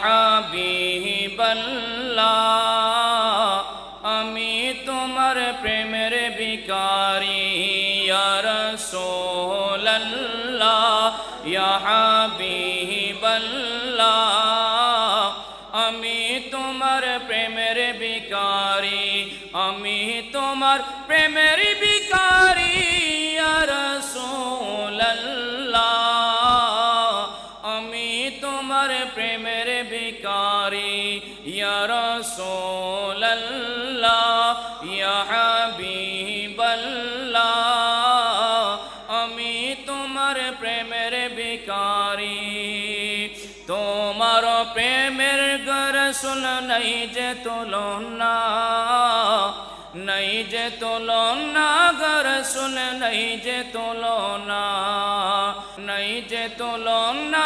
হাবিবাল্লাহ আমি তোমার প্রেমের ভিখারি ইয়া রাসূলুল্লাহ ইয়া হাবিবাল্লাহ আমি তোমার প্রেমের ভিখারি আমি তোমার প্রেমের ভিখারি ইয়া রাসূলুল্লাহ আমি তোমার প্রেমের ভিখারি ইয়া রাসূলুল্লাহ ইয়া হাবিবাল্লাহ আমি তোমার প্রেমের ভিখারি তোমার প্রেমের রাসূল নাই যে তুলনা নাই যে তুলনা রাসূল নাই যে তুলনা নাই যে তুলনা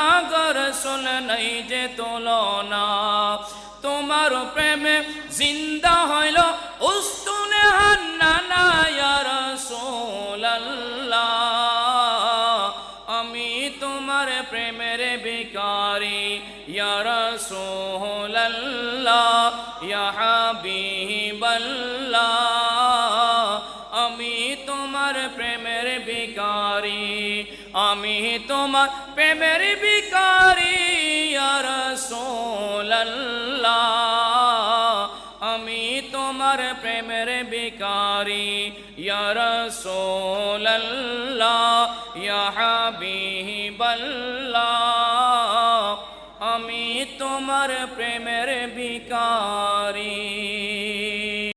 রাসূল নাই যে তুলনা তোমার প্রেমে জিন্দা হইল উস্তুনে হান্নানা ইয়া রাসূলুল্লাহ আমি তোমার প্রেমের ভিখারি ইয়া রাসূলুল্লাহ ইয়া হাবিবাল্লাহ আমি তোমার প্রেমের ভিখারি আমি তোমার প্রেমের ভিখারি ইয়া রাসূলুল্লাহ আমি তোমার প্রেমের ভিখারি ইয়া রাসূলুল্লাহ ইয়া হাবিবাল্লাহ আমি তোমার প্রেমের ভিখারি।